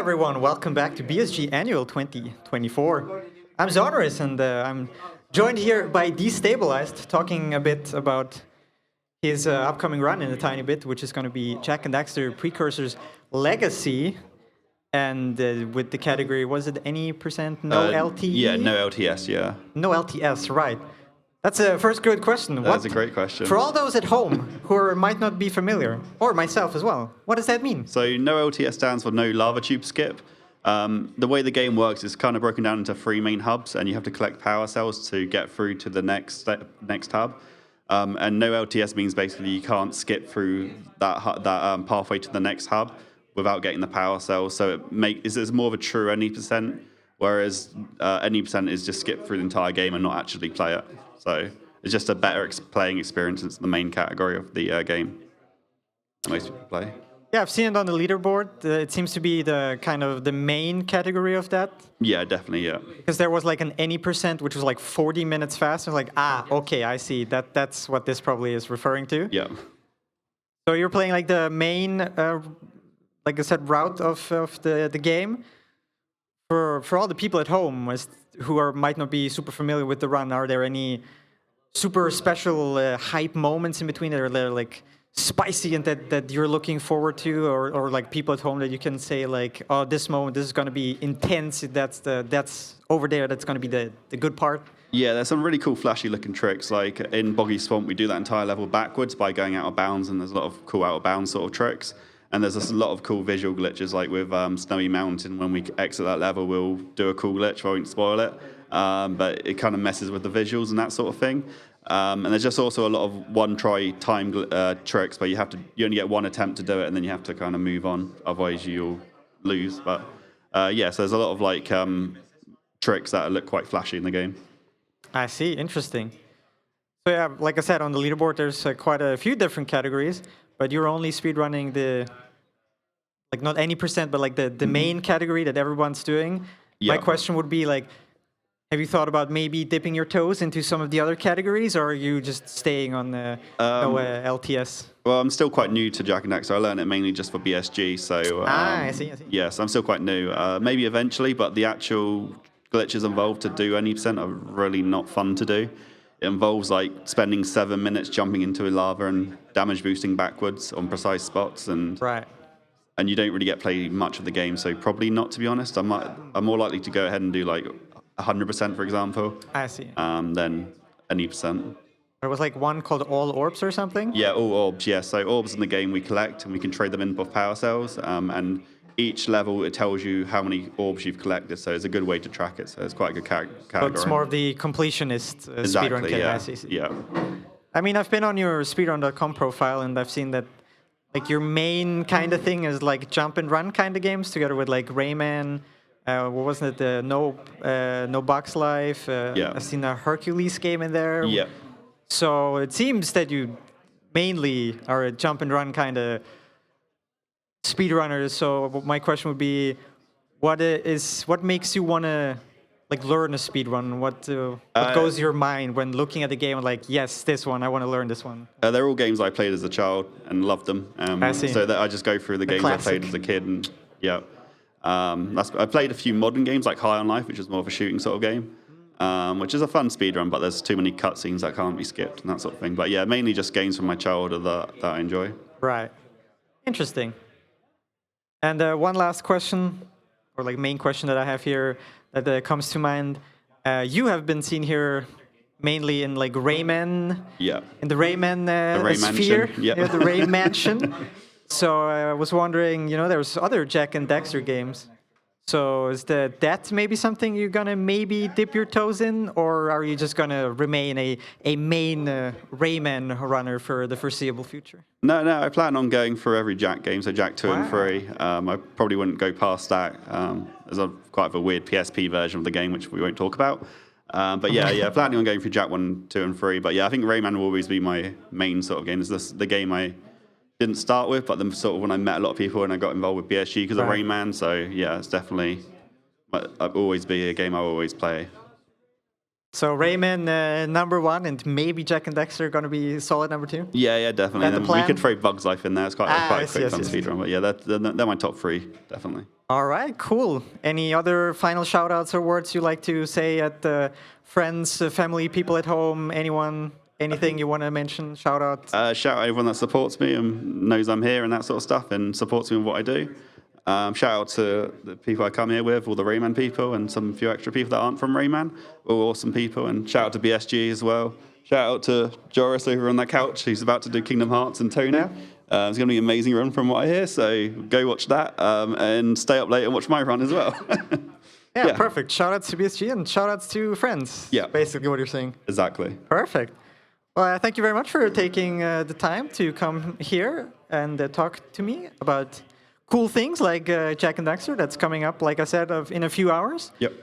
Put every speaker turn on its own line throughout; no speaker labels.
everyone, welcome back to BSG Annual 2024. I'm Zonoris, and I'm joined here by Destabilized, talking a bit about his upcoming run in a tiny bit, which is going to be Jak and Daxter Precursors Legacy. And with the category, was it any percent no LTE?
Yeah, no LTS, yeah.
No LTS, right. That's a first good question.
That's a great question.
For all those at home who might not be familiar, or myself as well, what does that mean?
So no LTS stands for no lava tube skip. The way the game works is kind of broken down into 3 main hubs, and you have to collect power cells to get through to the next hub. And no LTS means basically you can't skip through that pathway to the next hub without getting the power cells. So it's more of a true any percent, whereas any percent is just skip through the entire game and not actually play it. So it's just a better playing experience. It's the main category of the game that most people play.
Yeah, I've seen it on the leaderboard. It seems to be the main category of that.
Yeah, definitely, yeah.
Because there was like an any percent, which was like 40 minutes fast. I was like, okay, I see. That's what this probably is referring to.
Yeah.
So you're playing like the main, like I said, route of the game. For all the people at home who might not be super familiar with the run, are there any super special hype moments in between that are like spicy and that you're looking forward to, or like people at home that you can say like, oh, this moment, this is going to be intense. That's over there. That's going to be the good part.
Yeah, there's some really cool flashy looking tricks. Like in Boggy Swamp, we do that entire level backwards by going out of bounds, and there's a lot of cool out of bounds sort of tricks. And there's a lot of cool visual glitches, like with Snowy Mountain. When we exit that level, we'll do a cool glitch. I won't spoil it, but it kind of messes with the visuals and that sort of thing. And there's just also a lot of one-try time tricks where you only get one attempt to do it, and then you have to kind of move on. Otherwise, you'll lose. But yeah, so there's a lot of like tricks that look quite flashy in the game.
I see. Interesting. So yeah, like I said, on the leaderboard, there's quite a few different categories. But you're only speedrunning like not any percent, but like the main category that everyone's doing. Yeah. My question would be like, have you thought about maybe dipping your toes into some of the other categories, or are you just staying on no LTS?
Well, I'm still quite new to Jak and Daxter. I learned it mainly just for BSG, so
I see.
Yeah, so I'm still quite new. Maybe eventually, but the actual glitches involved to do any percent are really not fun to do. It involves like spending 7 minutes jumping into a lava and damage boosting backwards on precise spots, and you don't really get play much of the game. So probably not, to be honest. I'm more likely to go ahead and do like 100%, for example.
I see.
Than any percent.
There was like one called All Orbs or something.
Yeah, all orbs. Yeah, so orbs in the game we collect, and we can trade them in for power cells. And each level, it tells you how many orbs you've collected, so it's a good way to track it. So it's quite a good category.
So it's more of the completionist speedrun category.
Yeah.
I mean, I've been on your speedrun.com profile, and I've seen that like your main kind of thing is like jump and run kind of games, together with like Rayman. What wasn't it? No Box Life.
Yeah.
I've seen a Hercules game in there.
Yeah.
So it seems that you mainly are a jump and run kind of speedrunners. So my question would be, what makes you want to like learn a speedrun? What goes to your mind when looking at the game and like, yes, this one, I want to learn this one?
They're all games I played as a child and loved them.
I see.
So that I just go through the games classic. I played as a kid, and yeah. I played a few modern games like High on Life, which is more of a shooting sort of game, which is a fun speedrun, but there's too many cutscenes that can't be skipped and that sort of thing. But yeah, mainly just games from my childhood that I enjoy.
Right. Interesting. And one last question, or like main question that I have here that comes to mind. You have been seen here mainly in like Rayman.
Yeah.
In the Rayman sphere.
Mansion. Yeah.
The Ray Mansion. So I was wondering, there's other Jak and Daxter games. So is that maybe something you're gonna maybe dip your toes in, or are you just gonna remain a main Rayman runner for the foreseeable future?
No, I plan on going through every Jak game, so Jak 2 and 3. I probably wouldn't go past that. There's quite a weird PSP version of the game, which we won't talk about. But yeah, planning on going through Jak 1, 2, and 3. But yeah, I think Rayman will always be my main sort of game. It's the game I didn't start with, but then sort of when I met a lot of people and I got involved with BSG because of Rayman. So yeah, it's definitely, I'll always be a game I'll always play.
So Rayman #1, and maybe Jak and Daxter are going to be solid #2?
Yeah, definitely. And then we could throw Bugs Life in there. It's quite a quick fun speedrun. But yeah, they're my top 3, definitely.
All right, cool. Any other final shout outs or words you like to say at the friends, family, people at home, anyone, anything you want to mention, shout out?
Shout out everyone that supports me and knows I'm here and that sort of stuff and supports me with what I do. Shout out to the people I come here with, all the Rayman people and some few extra people that aren't from Rayman, all awesome people. And shout out to BSG as well. Shout out to Joris over on that couch who's about to do Kingdom Hearts and Tony.
Yeah.
It's going to be an amazing run from what I hear, so go watch that and stay up late and watch my run as well.
Yeah, perfect. Shout outs to BSG and shout outs to friends.
Yeah.
Basically what you're saying.
Exactly.
Perfect. Well, thank you very much for taking the time to come here and talk to me about cool things like Jack and Daxter that's coming up, like I said, in a few hours.
Yep.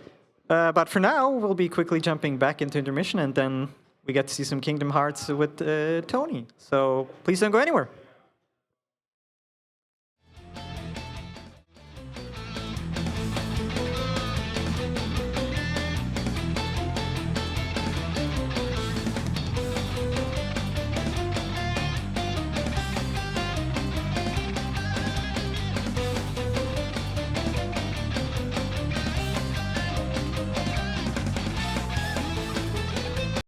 But for now, we'll be quickly jumping back into intermission and then we get to see some Kingdom Hearts with Tony. So please don't go anywhere.